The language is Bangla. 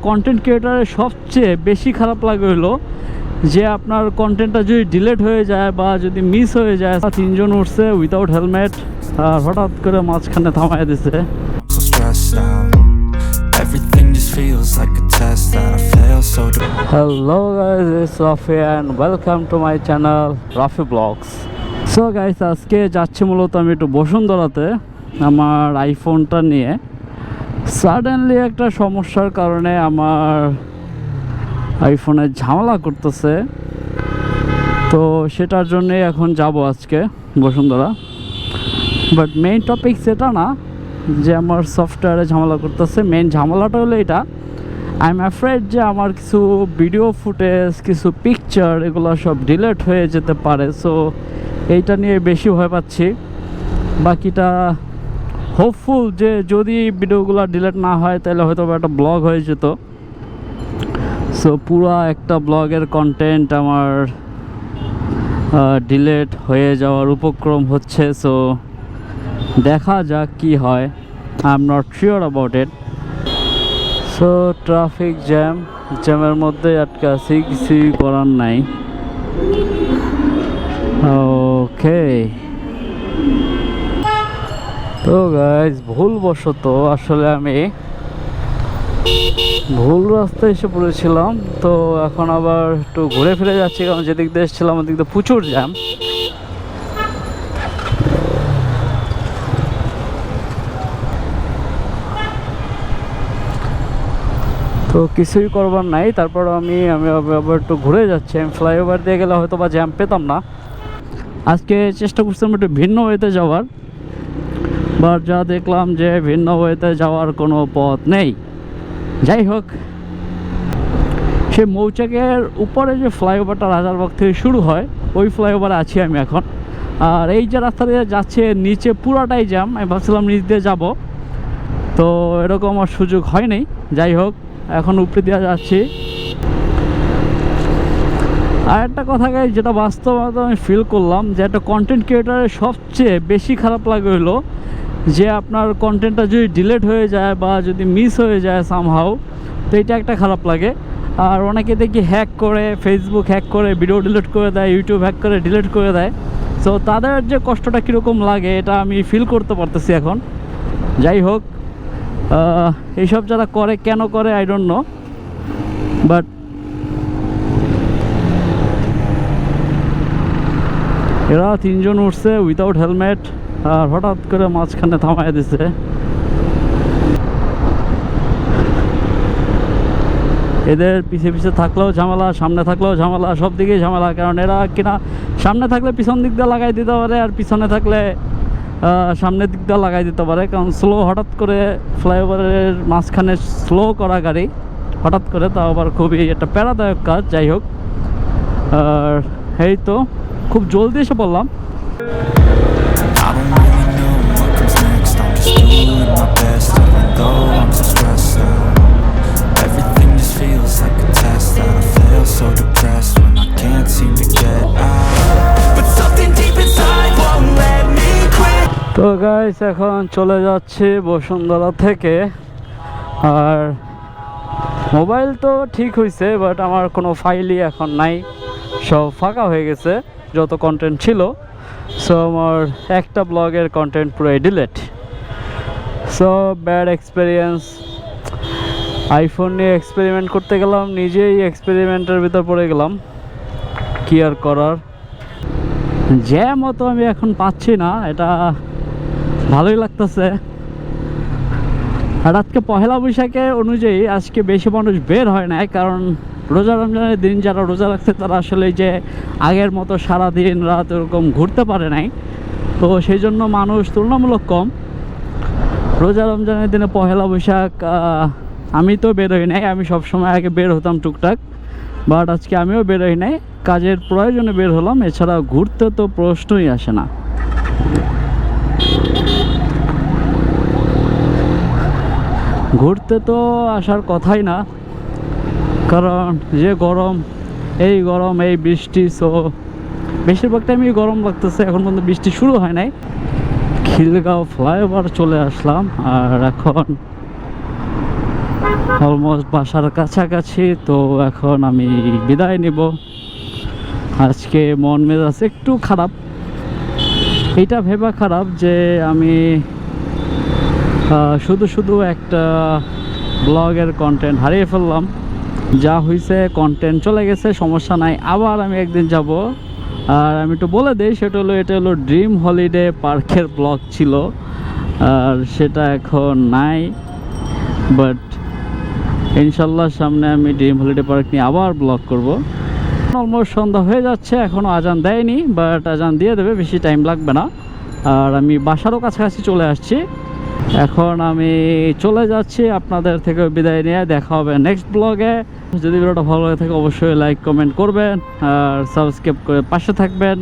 কন্টেন্ট ক্রিয়েটারের সবচেয়ে বেশি খারাপ লাগে হলো যে আপনার কন্টেন্টটা যদি ডিলিট হয়ে যায় বা যদি মিস হয়ে যায়। তিনজন উঠছে উইদাউট হেলমেট আর হঠাৎ করে মাঝখানে থামায় দিছে। Hello guys, it's Rafi and welcome to my channel Rafi Vlogz. So guys, আজকে যাচ্ছি মূলত আমি একটু বসুন্ধরাতে আমার আইফোনটা নিয়ে। সাডেনলি একটা সমস্যার কারণে আমার আইফোনে ঝামেলা করতেছে, তো সেটার জন্যই এখন যাব আজকে বসুন্ধরা। বাট মেইন টপিক সেটা না যে আমার সফটওয়্যারে ঝামেলা করতেছে। মেইন ঝামেলাটা হলো এটা, আই এম অ্যাফ্রেড যে আমার কিছু ভিডিও ফুটেজ, কিছু পিকচার এগুলো সব ডিলিট হয়ে যেতে পারে। সো এইটা নিয়ে বেশি ভয় পাচ্ছি। বাকিটা হোপফুল যে যদি ভিডিওগুলো ডিলিট না হয় তাহলে হয়তো একটা ব্লগ হয়ে যেত। সো পুরো একটা ব্লগের কন্টেন্ট আমার ডিলিট হয়ে যাওয়ার উপক্রম হচ্ছে। সো দেখা যাক কি হয়, I am not sure about it. So traffic জ্যামের মধ্যে আটকে আছি, কিছুই করার নাই। ওকে, তো গাইজ ভুলবশত আসলে আমি ভুল রাস্তায় এসে পড়েছিলাম। তো এখন আবার একটু ঘুরে ফিরে যাচ্ছি, কারণ যেদিক দিয়ে এসেছিলাম ওদিক দিয়ে প্রচুর জ্যাম। তো কিছুই করবার নাই, তারপর আমি আবার একটু ঘুরে যাচ্ছি। আমি ফ্লাইওভার দিয়ে গেলে হয়তো বা জ্যাম পেতাম না। আজকে চেষ্টা করছিলাম একটু ভিন্ন ওয়েতে যাওয়ার, বাট যা দেখলাম যে ভিন্ন ওয়েতে যাওয়ার কোনো পথ নেই। যাই হোক, সে মৌচাকের উপরে যে ফ্লাইওভারটা রাজারবাগ থেকে শুরু হয় ওই ফ্লাইওভারে আছি আমি এখন। আর এই যে রাস্তা দিয়ে যাচ্ছে নিচে পুরাটাই জ্যাম। আমি ভাবছিলাম নিচ দিয়ে যাব, তো এরকম আমার সুযোগ হয়নি। যাই হোক, এখন উপরে দিয়ে যাচ্ছি। আর একটা কথা গাই, যেটা বাস্তবতা আমি ফিল করলাম যে একটা কন্টেন্ট ক্রিয়েটারের সবচেয়ে বেশি খারাপ লাগে হলো যে আপনার কন্টেন্টটা যদি ডিলিট হয়ে যায় বা যদি মিস হয়ে যায় সামহাউ, তো এটা একটা খারাপ লাগে। আর অনেকে দেখি হ্যাক করে, ফেসবুক হ্যাক করে ভিডিও ডিলিট করে দেয়, ইউটিউব হ্যাক করে ডিলিট করে দেয়। সো তাদের যে কষ্টটা কীরকম লাগে এটা আমি ফিল করতে পারতেছি এখন। যাই হোক, এইসব যারা করে কেন করে আই ডোন্ট নো, বাট এরা তিনজন উঠছে উইদাউট হেলমেট আর হঠাৎ করে মাঝখানে থামায় দিছে। এদের পিছে পিছে থাকলেও ঝামেলা, সামনে থাকলেও ঝামেলা, সব দিকেই ঝামেলা। কারণ এরা কিনা সামনে থাকলে পিছন দিক দিয়ে লাগাই দিতে পারে, আর পিছনে থাকলে সামনের দিক দিয়ে লাগাই দিতে পারে। কারণ স্লো হঠাৎ করে ফ্লাইওভারের মাঝখানে স্লো করা গাড়ি হঠাৎ করে, তাও আবার খুবই একটা প্যারাদায়ক কাজ। যাই হোক, আর এই তো খুব জলদি এসে পড়লাম। তো গাইস, এখন চলে যাচ্ছি বসুন্ধরা থেকে। আর মোবাইল তো ঠিক হয়েছে, বাট আমার কোনো ফাইলই এখন নাই, সব ফাঁকা হয়ে গেছে যত কন্টেন্ট ছিল। সো আমার একটা ব্লগের কন্টেন্ট পুরোই delete. So bad experience. IPhone নিয়ে এক্সপেরিমেন্ট করতে গেলাম, নিজেই এক্সপেরিমেন্টের ভিতর পড়ে গেলাম। কি আর করার, জ্যাম মতো আমি এখন পাচ্ছি না, এটা ভালোই লাগতেছে। আর আজকে পহেলা বৈশাখে অনুযায়ী আজকে বেশি মানুষ বের হয় না, কারণ রোজা রমজানের দিন যারা রোজা রাখছে তারা আসলে যে আগের মতো সারাদিন রাত এরকম ঘুরতে পারে নাই, তো সেই জন্য মানুষ তুলনামূলক কম। রোজা রমজানের দিনে পহেলা বৈশাখ আমি তো বের হই নাই, আমি সবসময় আগে বের হতাম টুকটাক, বাট আজকে আমিও বের হই নাই, কাজের প্রয়োজনে বের হলাম। এছাড়া ঘুরতে তো প্রশ্নই আসে না। ঘুরতে তো আসার কথাই না, কারণ যে গরম, এই বৃষ্টি। সো বেশিরভাগ টাইমই গরম লাগতেছে। এখন পর্যন্ত বৃষ্টি শুরু হয় নাই। খিলগাঁও ফ্লাইওভার চলে আসলাম, আর এখন অলমোস্ট বাসার কাছাকাছি। তো এখন আমি বিদায় নিব। আজকে মন মেজাজ একটু খারাপ, এইটা ভেবা খারাপ যে আমি শুধু শুধু একটা ব্লগের কন্টেন্ট হারিয়ে ফেললাম। যা হয়েছে কন্টেন্ট চলে গেছে, সমস্যা নাই, আবার আমি একদিন যাব। আর আমি একটু বলে দিই, সেটা হলো এটা হলো ড্রিম হলিডে পার্কের ব্লগ ছিল, আর সেটা এখন নাই। বাট ইনশাল্লাহ সামনে আমি ড্রিম হলিডে পার্ক নিয়ে আবার ব্লগ করব। অলমোস্ট সন্ধ্যা হয়ে যাচ্ছে, এখনও আজান দেয়নি, বাট আজান দিয়ে দেবে, বেশি টাইম লাগবে না। আর আমি বাসারও কাছাকাছি চলে আসছি। এখন আমি চলে যাচ্ছি, আপনাদের থেকে বিদায় নিয়ে দেখা হবে নেক্সট ব্লগে। যদি ভিডিওটা ভালো লাগে থাকে অবশ্যই লাইক কমেন্ট করবেন আর সাবস্ক্রাইব করে পাশে থাকবেন।